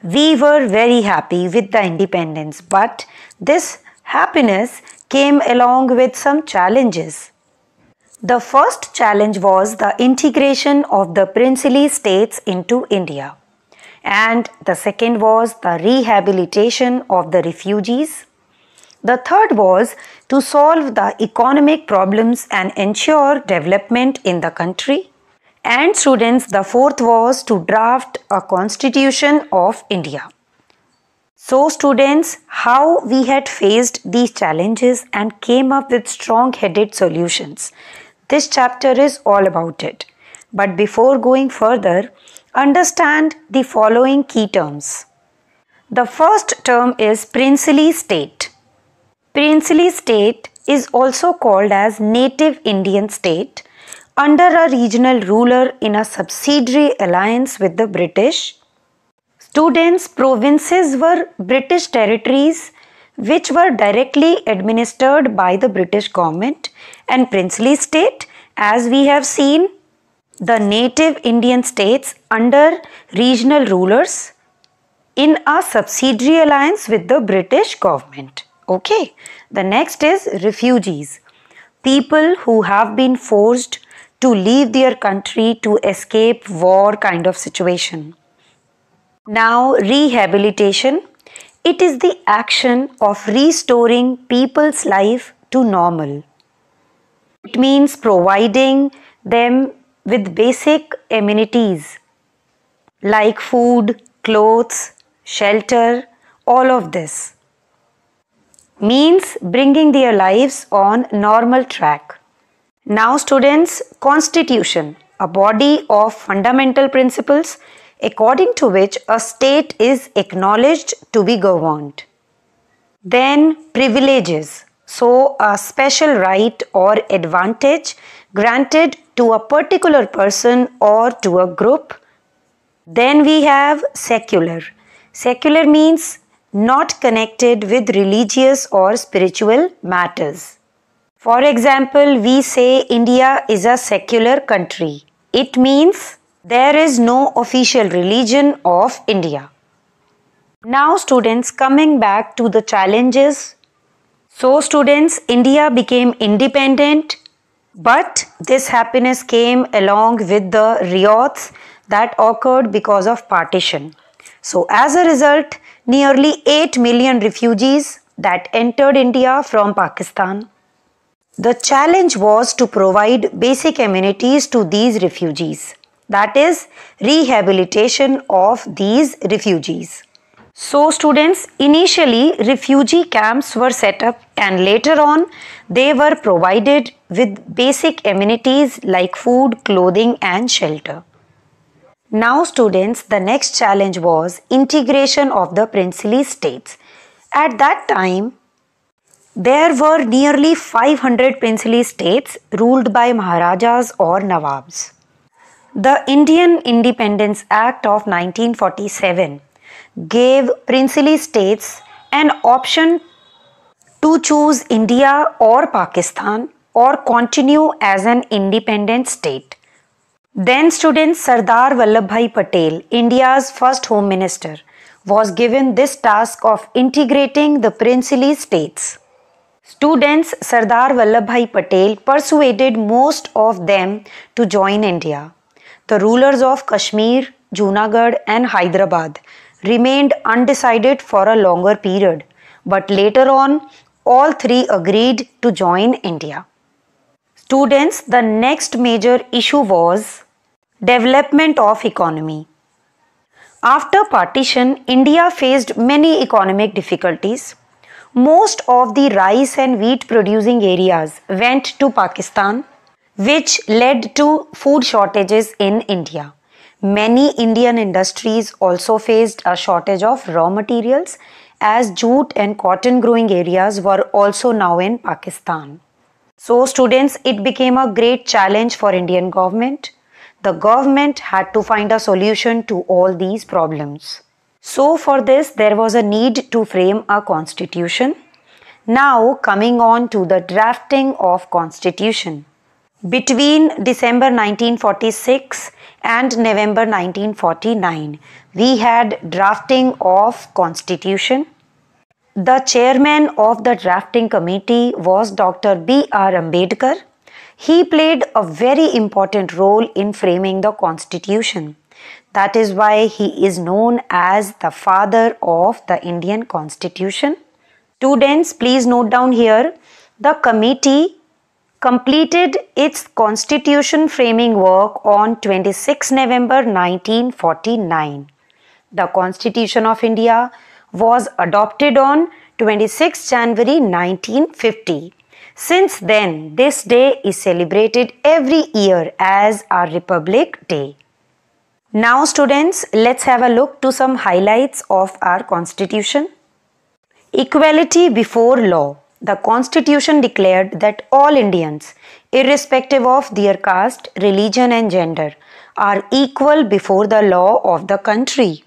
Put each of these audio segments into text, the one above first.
We were very happy with the independence, but this happiness came along with some challenges. The first challenge was the integration of the princely states into India. And the second was the rehabilitation of the refugees. The third was to solve the economic problems and ensure development in the country. And students, the fourth was to draft a constitution of India. So students, how we had faced these challenges and came up with strong-headed solutions. This chapter is all about it. But before going further, understand the following key terms. The first term is princely state. Princely state is also called as native Indian state under a regional ruler in a subsidiary alliance with the British. Students, provinces were British territories which were directly administered by the British government, and princely state, as we have seen, the native Indian states under regional rulers in a subsidiary alliance with the British government. Okay, the next is refugees. People who have been forced to leave their country to escape war kind of situation. Now, rehabilitation. It is the action of restoring people's life to normal. It means providing them with basic amenities like food, clothes, shelter, all of this. Means bringing their lives on normal track. Now students, constitution, a body of fundamental principles according to which a state is acknowledged to be governed. Then privileges, so a special right or advantage granted to a particular person or to a group. Then we have secular. Secular means not connected with religious or spiritual matters. For example, we say India is a secular country. It means there is no official religion of India. Now students, coming back to the challenges. So students, India became independent, but this happiness came along with the riots that occurred because of partition. So as a result, nearly 8 million refugees that entered India from Pakistan. The challenge was to provide basic amenities to these refugees. That is, rehabilitation of these refugees. So students, initially refugee camps were set up and later on they were provided with basic amenities like food, clothing and shelter. Now students, the next challenge was integration of the princely states. At that time, there were nearly 500 princely states ruled by Maharajas or Nawabs. The Indian Independence Act of 1947 gave princely states an option to choose India or Pakistan or continue as an independent state. Then students, Sardar Vallabhbhai Patel, India's first Home Minister, was given this task of integrating the princely states. Students, Sardar Vallabhbhai Patel persuaded most of them to join India. The rulers of Kashmir, Junagadh and Hyderabad remained undecided for a longer period, but later on all three agreed to join India. Students, the next major issue was development of economy. After partition, India faced many economic difficulties. Most of the rice and wheat producing areas went to Pakistan, which led to food shortages in India. Many Indian industries also faced a shortage of raw materials as jute and cotton growing areas were also now in Pakistan. So students, it became a great challenge for Indian government. The government had to find a solution to all these problems. So for this, there was a need to frame a constitution. Now coming on to the drafting of constitution. Between December 1946 and November 1949, we had drafting of Constitution. The chairman of the drafting committee was Dr. B.R. Ambedkar. He played a very important role in framing the Constitution. That is why he is known as the father of the Indian Constitution. Students, please note down here, the committee completed its constitution framing work on 26 November 1949. The Constitution of India was adopted on 26 January 1950. Since then, this day is celebrated every year as our Republic Day. Now students, let's have a look to some highlights of our Constitution. Equality before law. The Constitution declared that all Indians, irrespective of their caste, religion and gender, are equal before the law of the country.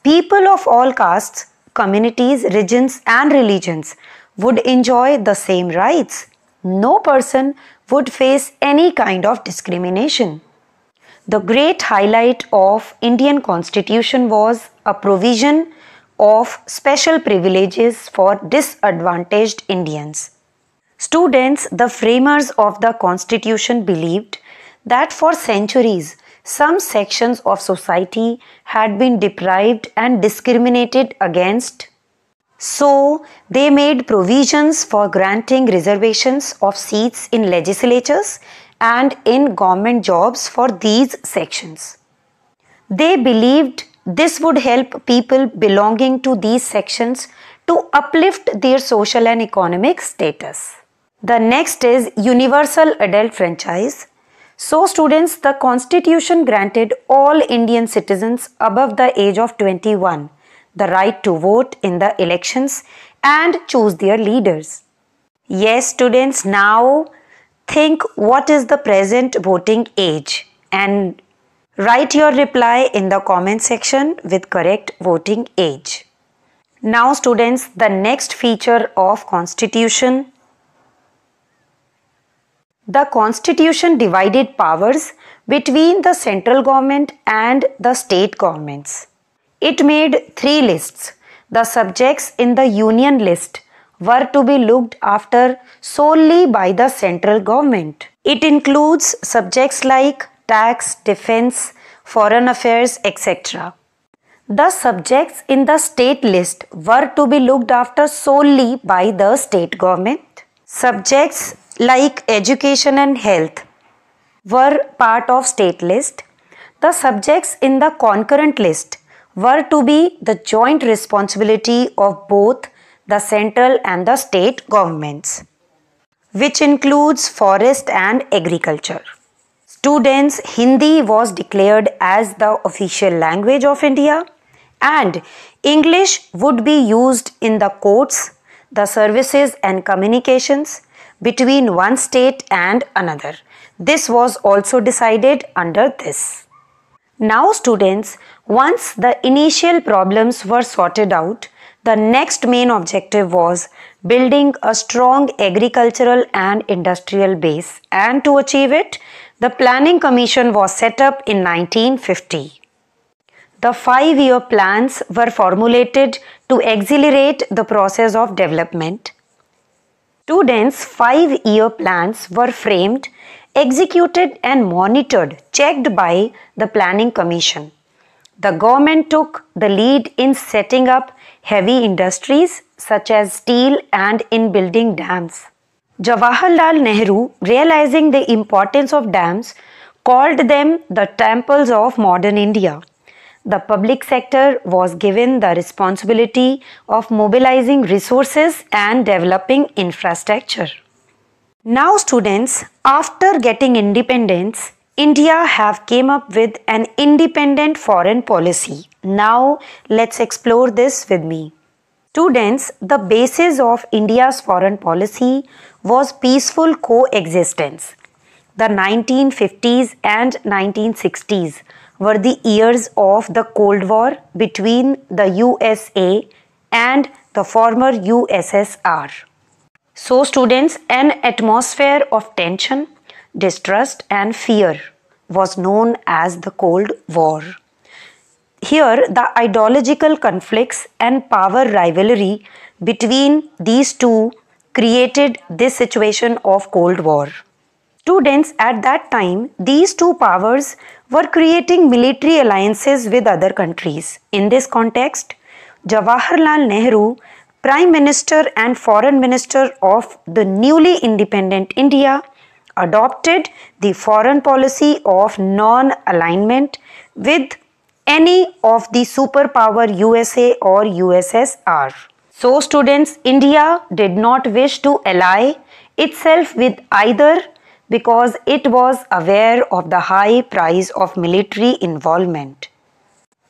People of all castes, communities, regions and religions would enjoy the same rights. No person would face any kind of discrimination. The great highlight of Indian Constitution was a provision of special privileges for disadvantaged Indians. Students, the framers of the Constitution believed that for centuries some sections of society had been deprived and discriminated against. So, they made provisions for granting reservations of seats in legislatures and in government jobs for these sections. They believed this would help people belonging to these sections to uplift their social and economic status. The next is universal adult franchise. So students, the Constitution granted all Indian citizens above the age of 21 the right to vote in the elections and choose their leaders. Yes students, now think what is the present voting age and write your reply in the comment section with correct voting age. Now students, the next feature of Constitution. The Constitution divided powers between the central government and the state governments. It made 3 lists. The subjects in the Union list were to be looked after solely by the central government. It includes subjects like tax, defense, foreign affairs, etc. The subjects in the state list were to be looked after solely by the state government. Subjects like education and health were part of state list. The subjects in the concurrent list were to be the joint responsibility of both the central and the state governments, which includes forest and agriculture. Students, Hindi was declared as the official language of India and English would be used in the courts, the services and communications between one state and another. This was also decided under this. Now students, once the initial problems were sorted out, the next main objective was building a strong agricultural and industrial base, and to achieve it, the Planning Commission was set up in 1950. The 5-year plans were formulated to accelerate the process of development. Students, 5-year plans were framed, executed and monitored, checked by the Planning Commission. The government took the lead in setting up heavy industries such as steel and in building dams. Jawaharlal Nehru, realizing the importance of dams, called them the temples of modern India. The public sector was given the responsibility of mobilizing resources and developing infrastructure. Now students, after getting independence, India have came up with an independent foreign policy. Now let's explore this with me. Students, the basis of India's foreign policy was peaceful coexistence. The 1950s and 1960s were the years of the Cold War between the USA and the former USSR. So students, an atmosphere of tension, distrust, and fear was known as the Cold War. Here, the ideological conflicts and power rivalry between these two created this situation of Cold War. Students at that time, these two powers were creating military alliances with other countries. In this context, Jawaharlal Nehru, Prime Minister and Foreign Minister of the newly independent India, adopted the foreign policy of non-alignment with any of the superpower USA or USSR. So students, India did not wish to ally itself with either because it was aware of the high price of military involvement.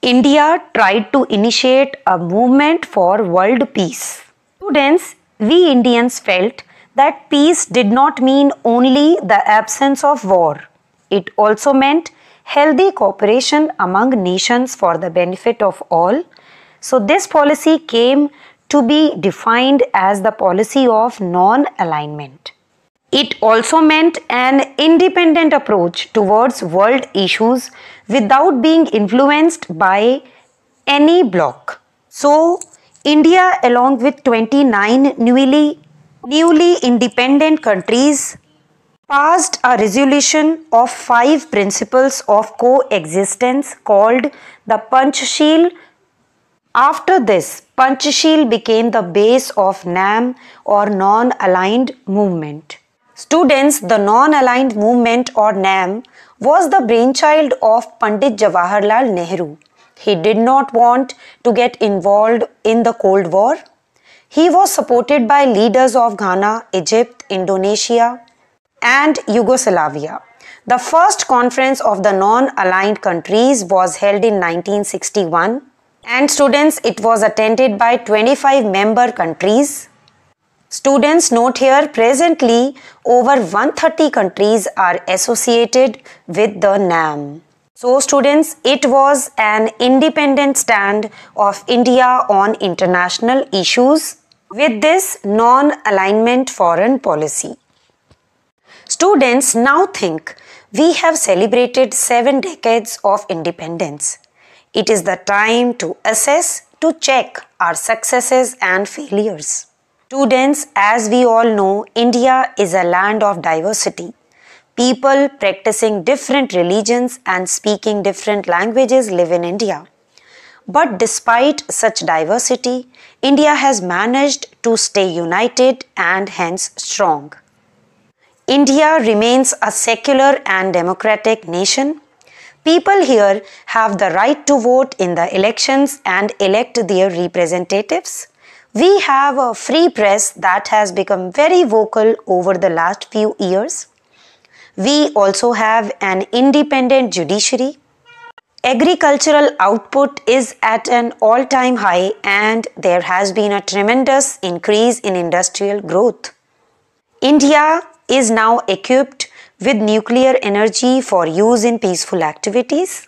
India tried to initiate a movement for world peace. Students, we Indians felt that peace did not mean only the absence of war. It also meant healthy cooperation among nations for the benefit of all. So this policy came to be defined as the policy of non-alignment. It also meant an independent approach towards world issues without being influenced by any bloc. So, India, along with 29 newly independent countries, passed a resolution of 5 principles of coexistence called the Panchsheel. After this, Panchsheel became the base of NAM or Non-Aligned Movement. Students, the Non-Aligned Movement or NAM was the brainchild of Pandit Jawaharlal Nehru. He did not want to get involved in the Cold War. He was supported by leaders of Ghana, Egypt, Indonesia, and Yugoslavia. The first conference of the non-aligned countries was held in 1961, and students, it was attended by 25 member countries. Students, note here, presently over 130 countries are associated with the NAM. So students, it was an independent stand of India on international issues with this non-alignment foreign policy. Students, now think, we have celebrated 7 decades of independence. It is the time to assess, to check our successes and failures. Students, as we all know, India is a land of diversity. People practicing different religions and speaking different languages live in India. But despite such diversity, India has managed to stay united and hence strong. India remains a secular and democratic nation. People here have the right to vote in the elections and elect their representatives. We have a free press that has become very vocal over the last few years. We also have an independent judiciary. Agricultural output is at an all-time high and there has been a tremendous increase in industrial growth. India is now equipped with nuclear energy for use in peaceful activities.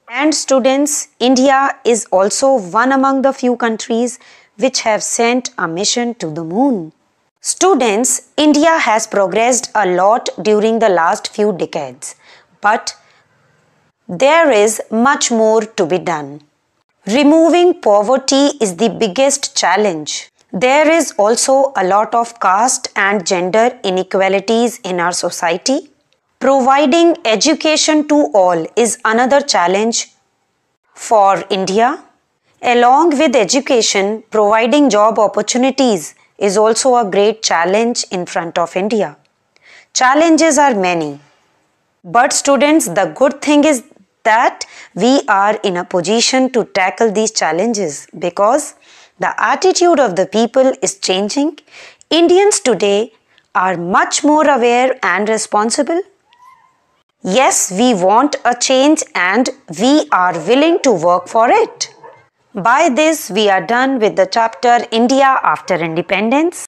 And students, India is also one among the few countries which have sent a mission to the moon. Students, India has progressed a lot during the last few decades, but there is much more to be done. Removing poverty is the biggest challenge. There is also a lot of caste and gender inequalities in our society. Providing education to all is another challenge for India. Along with education, providing job opportunities is also a great challenge in front of India. Challenges are many. But students, the good thing is that we are in a position to tackle these challenges because the attitude of the people is changing. Indians today are much more aware and responsible. Yes, we want a change and we are willing to work for it. By this, we are done with the chapter India after Independence.